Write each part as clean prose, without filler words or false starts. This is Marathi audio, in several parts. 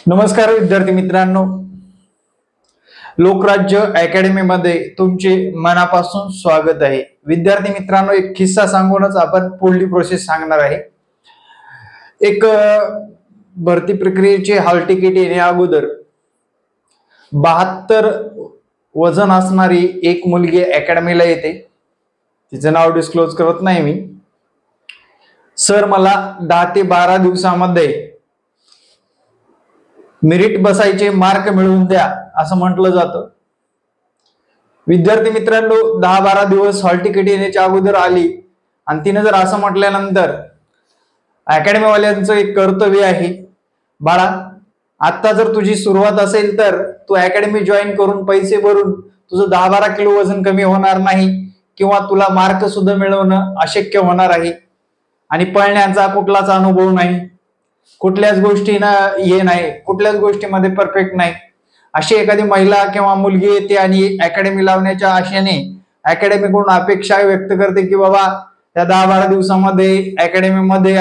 नमस्कार विद्यार्थी मित्रांनो, लोकराज्य अकॅडमी मध्ये तुमचे मनापासून स्वागत आहे। विद्यार्थी मित्रांनो, एक किस्सा सांगूनच आपण पुढली प्रोसेस सांगणार आहे। एक भरती प्रक्रियेचे हॉल तिकीट येण्या अगोदर 72 वजन असणारी एक मुलगी अकॅडमीला येते। तिचं नाव डिस्क्लोज करत नाही मी। सर, मला 10 ते 12 दिवसामध्ये मेरिट बसायचे मार्क मिळवून द्या असं म्हटलं जातं। विद्यार्थी मित्रांनो, 10-12 दिवस हॉल तिकीट येण्याच्या अगोदर आली आणि तिने जर असं म्हटल्यानंतर अकॅडमी वाल्यांचं एक कर्तव्य आहे, बाळा आता जर तुझी सुरुवात असेल तर तू अकॅडमी जॉईन करून पैसे भरून तुझं 10-12 किलो वजन कमी होणार नाही किंवा तुला मार्क सुद्धा मिळवणं अशक्य होणार आहे आणि पळण्याचा कुठलाच अनुभव नाही, कुठल्याच गोष्टीना हे नाही, कुठल्याच गोष्टीमध्ये परफेक्ट नाही, अशी एखादी महिला किंवा मुलगी येते आणि अकॅडमी लावण्याच्या आशेने अकॅडमीकडून अपेक्षा व्यक्त करते की बाबा त्या 10-12 दिवसामध्ये अकॅडमी मध्ये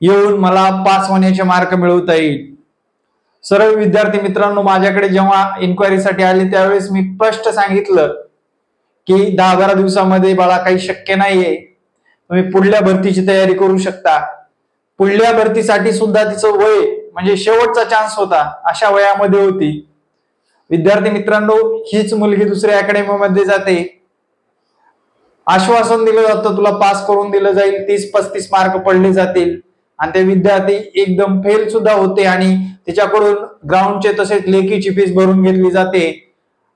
येऊन मला पास होण्याचे मार्क मिळवता येईल। सर्व विद्यार्थी मित्रांनो, माझ्याकडे जेव्हा इन्क्वायरीसाठी आले त्यावेळेस मी स्पष्ट सांगितलं की 10-12 दिवसामध्ये बाळा काही शक्य नाहीये, तुम्ही पुढल्या भरतीची तयारी करू शकता। पुढल्या भरतीसाठी सुद्धा तिचं वय म्हणजे शेवटचा चान्स होता, अशा वयामध्ये होती। विद्यार्थी मित्रांनो, हीच मुलगी दुसऱ्या अकॅडमी मध्ये जाते, आश्वासन दिलं जातं तुला पास करून दिलं जाईल, 30-35 मार्क पडले जातील आणि ते विद्यार्थी एकदम फेल सुद्धा होते आणि तिच्याकडून ग्राउंडचे तसेच लेखीची फीस भरून घेतली जाते।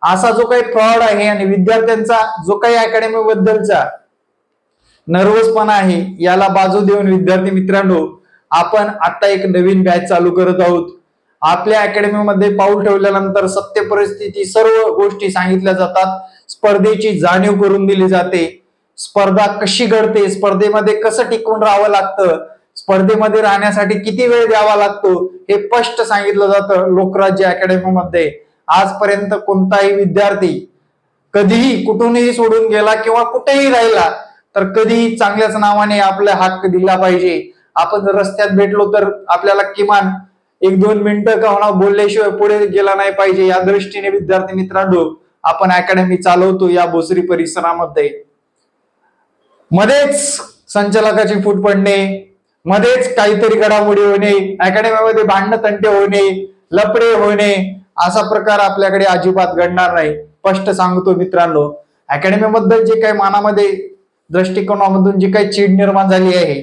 असा जो काही फ्रॉड आहे आणि विद्यार्थ्यांचा जो काही अकॅडमी बद्दलचा नर्वसपणा आहे, याला बाजू देऊन विद्यार्थी मित्रांनो, आपण आता एक नवीन बॅच चालू करत आहोत। आपल्या अकॅडमी मध्ये पाऊल ठेवल्यानंतर सत्य परिस्थिती सर्व गोष्टी सांगितल्या जातात, स्पर्धेची जाणीव करून दिली जाते, स्पर्धा कशी घडते, स्पर्धेमध्ये कसं टिकून राहावं लागतं, स्पर्धेमध्ये राहण्यासाठी किती वेळ द्यावा लागतो हे स्पष्ट सांगितलं जातं लोकराज्य अकॅडमी मध्ये। आजपर्यंत कोणताही विद्यार्थी कधीही कुठूनही सोडून गेला किंवा कुठेही राहिला तर कधीही चांगल्याच नावाने आपला हक्क दिला पाहिजे। आपण जर रस्त्यात भेटलो तर आपल्याला किमान 1-2 मिनिटं का होणार बोलल्याशिवाय पुढे गेला नाही पाहिजे, या दृष्टीने विद्यार्थी मित्रांनो आपण अकॅडमी चालवतो या भोसरी परिसरामध्ये। मध्येच संचालकाची फूट पडणे, मध्येच काहीतरी घडामोडी होणे, अकॅडमीमध्ये भांडण तंटे होणे, लफडे होणे, असा प्रकार आपल्याकडे अजिबात घडणार नाही, स्पष्ट सांगतो मित्रांनो। अकॅडमी बद्दल जे काही मनामध्ये दृष्टिकोनामधून जी काही चीड निर्माण झाली आहे,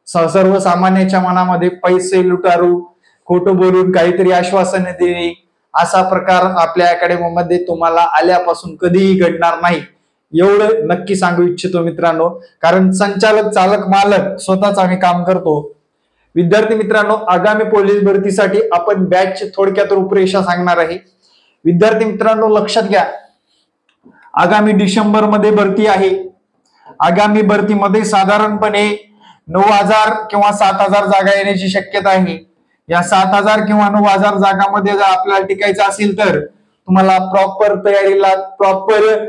सर्वसामान्यांच्या मनामध्ये पैसे लुटारू, खोटं बोलून काहीतरी आश्वासने देणे, असा प्रकार आपल्या अकॅडमी मध्ये तुम्हाला आल्यापासून कधीही घडणार नाही, एवढं नक्की सांगू इच्छितो मित्रांनो। कारण संचालक, चालक, मालक स्वतःच आम्ही काम करतो। विद्यार्थी मित्रांनो, आगामी पोलीस भरतीसाठी आपण बॅच थोडक्यात रूपरेषा सांगणार आहे। विद्यार्थी मित्रांनो, लक्षात घ्या, आगामी डिसेंबर मध्ये भरती आहे। आगामी भरतीमध्ये साधारणपणे 9,000 किंवा 7,000 जागा येण्याची शक्यता आहे। या 7,000 किंवा 9,000 जागांमध्ये जर आपल्याला टिकायचं असेल तर तुम्हाला प्रॉपर तयारीला, प्रॉपर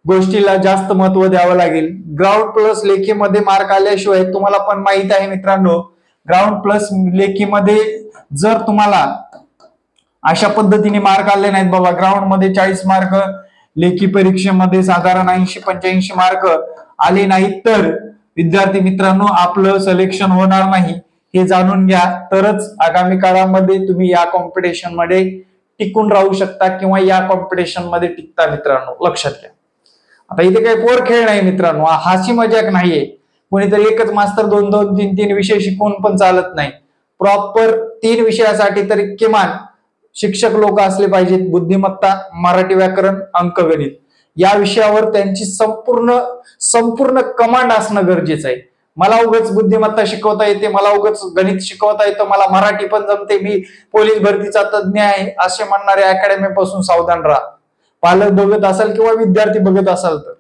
गोष्टीला जास्त महत्व द्यावं लागेल। ग्राउंड प्लस लेखीमध्ये मार्क आल्याशिवाय, तुम्हाला पण माहित आहे मित्रांनो, ग्राउंड प्लस लेखीमध्ये जर तुम्हाला अशा पद्धतीने मार्क आले नाहीत, बाबा ग्राउंड मध्ये 40 मार्क, लेखी परीक्षेमध्ये साधारण 80-85 मार्क आले नाहीत तर विद्यार्थी मित्रांनो आपलं सिलेक्शन होणार नाही, हे जाणून घ्या। तरच आगामी काळामध्ये तुम्ही या कॉम्पिटिशन मध्ये टिकून राहू शकता किंवा या कॉम्पिटिशन मध्ये टिकता मित्रांनो, लक्षात घ्या। आता इथे काही पोर खेळ नाही मित्रांनो, हाशी मजाक नाहीये। कोणीतरी एकच मास्तर 2-2, 3-3 विषय शिकवून पण चालत नाही, प्रॉपर 3 विषयासाठी तरी किमान शिक्षक लोक असले पाहिजेत। बुद्धिमत्ता, मराठी व्याकरण, अंकगणित या विषयावर त्यांची संपूर्ण कमांड असणं गरजेचं आहे। मला उगाच बुद्धिमत्ता शिकवता येते, मला उगाच गणित शिकवता येतं, मला मराठी पण जमते, मी पोलीस भरतीचा तज्ञ आहे, असे म्हणणारे अकॅडमी पासून सावधान राहा। पालक बघत असाल किंवा विद्यार्थी बघत असाल तर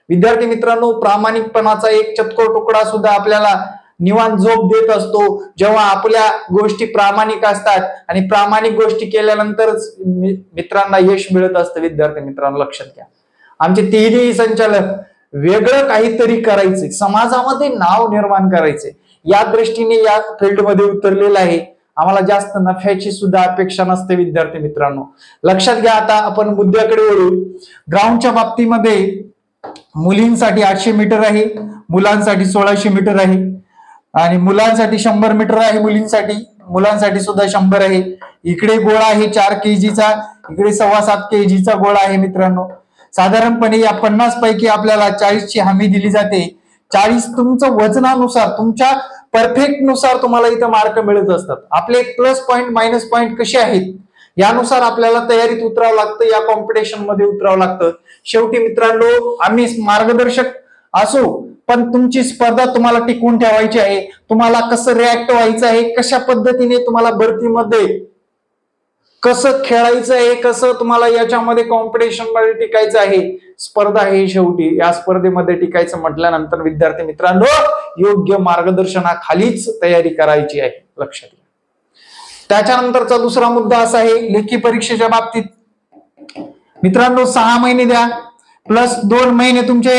विद्यार्थी मित्रांनो, प्रामाणिकपणाचा एक चतकोर तुकडा सुद्धा आपल्याला निवांत झोप देत असतो जेव्हा आपल्या गोष्टी प्रामाणिक असतात आणि प्रामाणिक गोष्टी केल्यानंतरच मित्रांना यश मिळत असतं। विद्यार्थी मित्रांनो, लक्षात घ्या, आमचे तिन्ही संचालक वेगळं काहीतरी करायचे, समाजामध्ये नाव निर्माण करायचे, या दृष्टीने या फील्डमध्ये उतरलेला आहे आम्हाला जास्त नफ्याची सुद्धा अपेक्षा नसते विद्यार्थी मित्रांनो. लक्षात घ्या. आता आपण मुद्द्याकडे वळू. ग्राउंडच्या बाबतीमध्ये मुलींसाठी 800 मीटर आहे, मुलांसाठी 1600 मीटर आहे आणि मुलांसाठी 100 मीटर आहे. मुलांसाठी सुद्धा 100 आहे. इकडे गोळा आहे 4 kgचा, इकडे 7.25 kgचा गोळा आहे मित्रांनो. साधारणपणे या 50 पैकी आपल्याला 40 ची हमी दिली जाते. 40 तुमचं वजनानुसार, तुमच्या परफेक्ट नुसार तुम्हाला इथं मार्क मिळत असतात. आपले प्लस पॉइंट मायनस पॉइंट कसे आहेत यानुसार आपल्याला तयारीत उतरावं लागतं, या कॉम्पिटिशन मध्ये उतरावं लागतं. शेवटी मित्रांनो आम्ही मार्गदर्शक असो, पण तुमची स्पर्धा तुम्हाला टिकवून ठेवायची आहे. तुम्हाला कसं रिॲक्ट व्हायचं आहे, कशा पद्धतीने तुम्हाला भरतीमध्ये कसं खेळायचं आहे, कसं तुम्हाला याच्यामध्ये कॉम्पिटिशन मध्ये टिकायचं आहे. स्पर्धा आहे शेवटी. या स्पर्धेमध्ये टिकायचं म्हटल्यानंतर विद्यार्थी मित्रांनो योग्य मार्गदर्शनाखालीच तयारी करायची आहे. लक्षात घ्या. त्याच्यानंतरचा दुसरा मुद्दा असा आहे लेखी परीक्षेच्या बाबतीत. मित्रांनो 6 महिने द्या प्लस 2 महिने तुमचे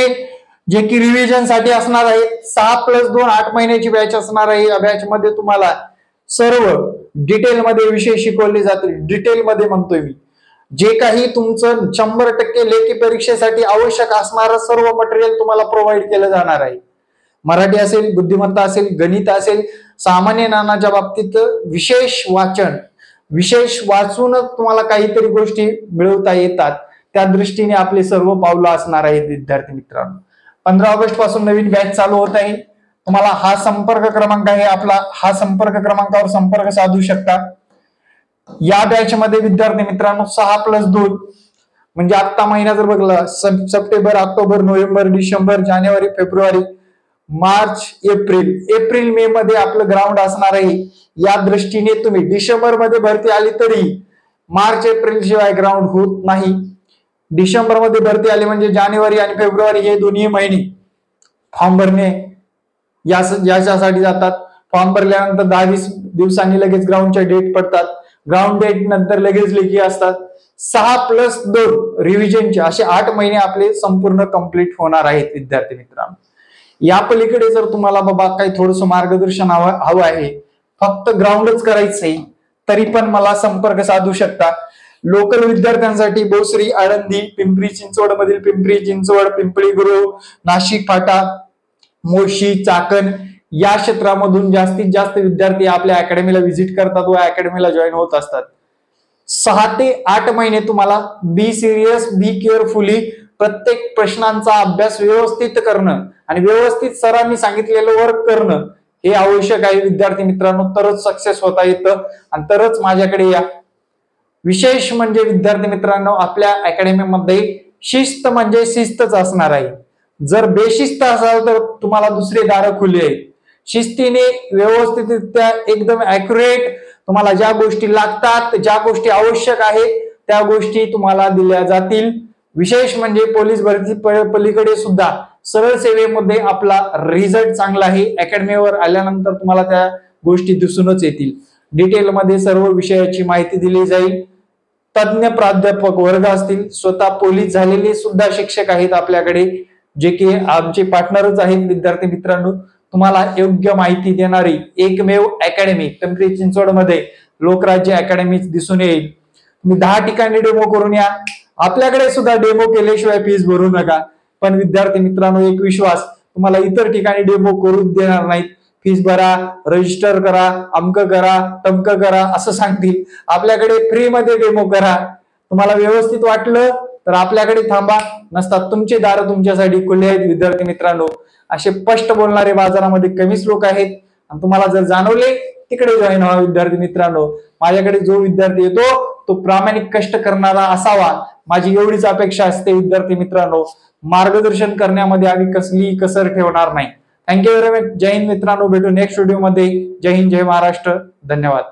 जे की रिव्हिजन साठी असणार आहे. 6 + 2 8 महिन्याची बॅच असणार आहे. या बॅच मध्ये तुम्हाला सर्व डिटेलमध्ये विषय शिकवले जातील. डिटेलमध्ये म्हणतोय मी, जे काही तुमचं 100% लेखी परीक्षेसाठी आवश्यक असणारं सर्व मटेरियल तुम्हाला प्रोव्हाइड केलं जाणार आहे. मराठी असेल, बुद्धिमत्ता असेल, गणित असेल, सामान्य ज्ञानाच्या बाबतीत विशेष वाचन, विशेष वाचूनच तुम्हाला काहीतरी गोष्टी मिळवता येतात. त्या दृष्टीने आपले सर्व पावलं असणार आहेत विद्यार्थी मित्रांनो. 15 ऑगस्ट पासून नवीन बॅच चालू होत आहे. तुम्हाला हा संपर्क क्रमांक आहे आपला, हा संपर्क क्रमांकावर संपर्क साधू शकता. या बॅच मध्ये विद्यार्थी मित्रांनो 6 + 2 म्हणजे आता महिना जर बघला सप्टेंबर, ऑक्टोबर, नोव्हेंबर, डिसेंबर, जानेवारी, फेब्रुवारी, मार्च, एप्रिल मे मध्ये आपलं ग्राउंड असणार आहे. या दृष्टीने तुम्ही डिसेंबर मध्ये भरती आली तरी मार्च एप्रिल शिवाय ग्राउंड होत नाही. डिसेंबर मध्ये भरती आली म्हणजे जानेवारी आणि फेब्रुवारी हे दोन्ही महिने फॉर्म भरणे याच्यासाठी जातात. फॉर्म भरल्यानंतर 10-20 दिवसांनी लगेच ग्राउंडच्या डेट पडतात. ग्राउंड डेट नंतर लगेच लेखी असतात. 6 + 2 रिव्हिजनचे असे 8 महिने आपले संपूर्ण कंप्लीट होणार आहेत विद्यार्थी मित्रांनो. या पलीकडे जर तुम्हाला बाबा काही थोडंसं मार्गदर्शन हवं आहे, फक्त ग्राउंडच करायचंय, तरी पण मला संपर्क साधू शकता. लोकल विद्यार्थ्यांसाठी भोसरी, आळंदी, पिंपरी चिंचवड मधील पिंपरी चिंचवड, पिंपळी गुरु, नाशिक फाटा, मोर्शी, चाकण या क्षेत्रामधून जास्तीत जास्त विद्यार्थी आपल्या अकॅडमीला व्हिजिट करतात व अकॅडमीला जॉईन होत असतात. 6 ते 8 महिने तुम्हाला बी सिरियस, बी केअरफुली प्रत्येक प्रश्नांचा अभ्यास व्यवस्थित करणं आणि व्यवस्थित सरांनी सांगितलेलं वर्क करणं हे आवश्यक आहे विद्यार्थी मित्रांनो. तरच सक्सेस होता येतं आणि तरच माझ्याकडे या. विशेष म्हणजे विद्यार्थी मित्रांनो आपल्या अकॅडमीमध्ये शिस्त म्हणजे शिस्तच असणार आहे. जर बेशिस्त असाल तर तुम्हाला दुसरे दार खुले आहेत. शिस्तीने व्यवस्थितरित्या एकदम ऍक्युरेट तुम्हाला ज्या गोष्टी लागतात, ज्या गोष्टी आवश्यक आहेत त्या गोष्टी तुम्हाला दिल्या जातील. विशेष म्हणजे पोलीस भरती पलीकडे सुद्धा सरळ सेवेमध्ये आपला रिझल्ट चांगला आहे. अकॅडमीवर आल्यानंतर तुम्हाला त्या गोष्टी दिसूनच येतील. डिटेलमध्ये सर्व विषयाची माहिती दिली जाईल. तज्ञ प्राध्यापक वर्ग असतील, स्वतः पोलीस झालेले सुद्धा शिक्षक आहेत आपल्याकडे, जे की आमचे पार्टनरच आहेत विद्यार्थी मित्रांनो. तुम्हाला योग्य माहिती देणारी एकमेव अकॅडमी पिंपरी चिंचवड मध्ये लोकराज्य अकॅडमी दिसून येईल. तुम्ही 10 ठिकाणी डेमो करून या. आपल्याकडे सुद्धा डेमो केल्याशिवाय फीस भरू नका. पण विद्यार्थी मित्रांनो एक विश्वास, तुम्हाला इतर ठिकाणी डेमो करून देणार नाहीत. फीस भरा, रजिस्टर करा, अमक करा, तमक करा असं सांगतील. आपल्याकडे फ्री मध्ये डेमो करा. तुम्हाला व्यवस्थित वाटलं तर आपल्याकडे थांबा, नसतात तुमचे दार तुमच्यासाठी खुले आहेत विद्यार्थी मित्रांनो. असे स्पष्ट बोलणारे बाजारामध्ये कमीच लोक आहेत आणि तुम्हाला जर जाणवले तिकडे जॉईन व्हा विद्यार्थी मित्रांनो. माझ्याकडे जो विद्यार्थी येतो तो प्रामाणिक कष्ट करणारा असावा, माझी एवढीच अपेक्षा असते विद्यार्थी मित्रांनो. मार्गदर्शन करण्यामध्ये आम्ही कसली कसर ठेवणार नाही. Thank you very much. जय हिंद मित्रांनो. भेटू नेक्स्ट व्हिडिओ मध्ये. जय हिंद, जय महाराष्ट्र. धन्यवाद.